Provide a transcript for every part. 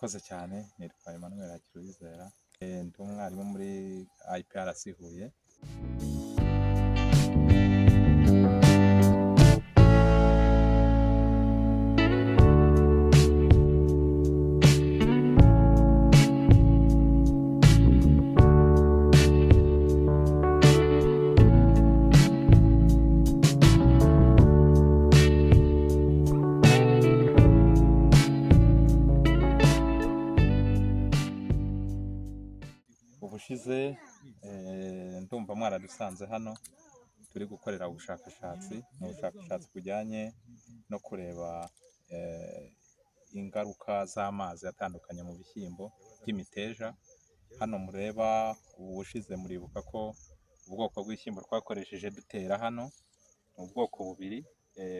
Murakoze cyane, nitwa Emmanuel Hakiruwizera, ndi umwarimu muri IPRC Huye. Ubushize ndumva mwaradusanze hano turi gukorera ubushakashatsi, ni ubushakashatsi bujyanye no kureba ingaruka z'amazi atandukanye mu bishyimbo by'imiteja. Hano mureba ubushize muribuka ko ubwoko bw'ibishyimbo twakoresheje dutera hano ni ubwoko bubiri,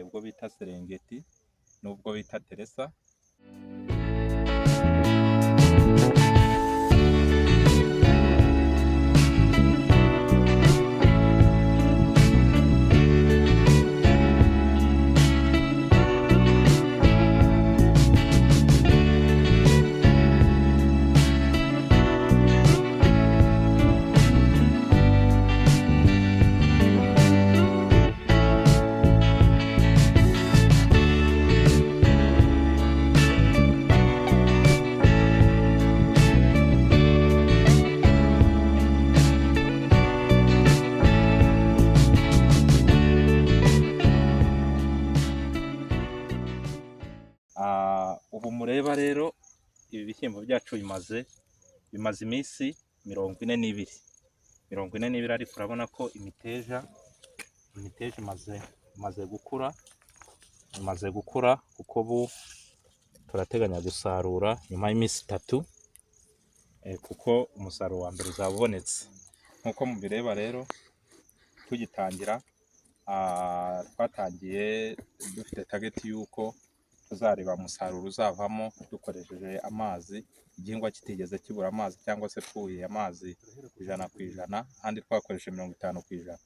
ubwo bita Serengeti n'ubwo bita Teresa. Ubu mureba rero ibi bishyimbo byacu bimaze iminsi 42, ariko urabona ko imiteja imaze gukura kuko ubu turateganya gusarura nyuma y'iminsi 3, kuko umusaruro wa mbere uzaba ubonetse. Nk'uko mubireba rero tugitangira, twatangiye dufite target y'uko tuzareba umusaruro uzavamo dukoresheje amazi, igihingwa kitigeze kibura amazi cyangwa se twuhiye amazi 100%, ahandi twakoresheje 50%.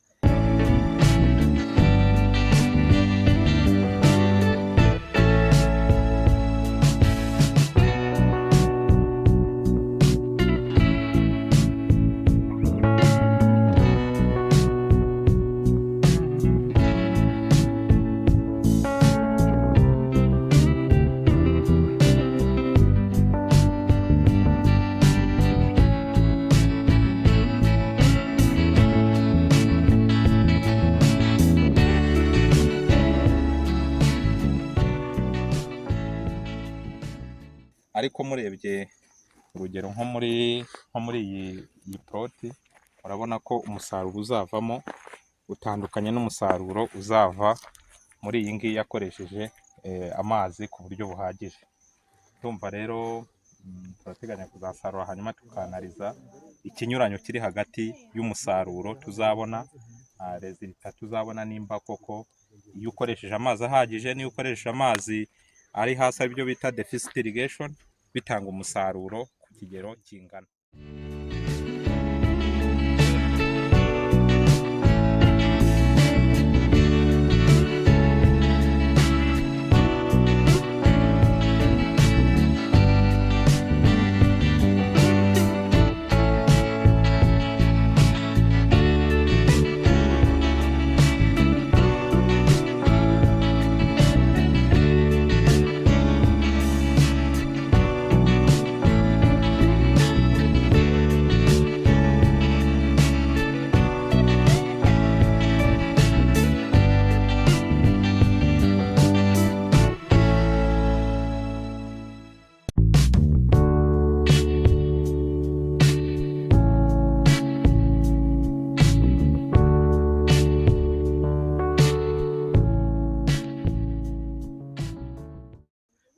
Ariko murebye urugero nko muri iyi ploti, urabona ko umusaruro uzavamo utandukanye n'umusaruro uzava muri iyi ngiyi yakoresheje amazi ku buryo buhagije. Ndumva rero turateganya kuzasarura hanyuma tukanaliza ikinyuranyo kiri hagati y'umusaruro tuzabona, resultat tuzabona, nimba koko iyo ukoresheje amazi ahagije n'iyo ukoresheje amazi ari hasi, aribyo bita deficit irrigation, bitanga umusaruro ku kigero kingana.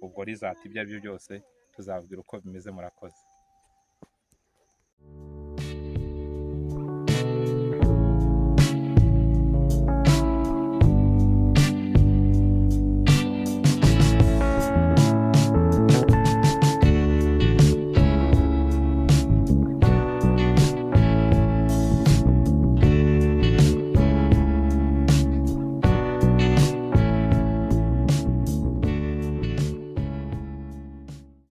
Ubwo rizati ibyo ari byo byose tuzabwira uko bimeze. Murakoze.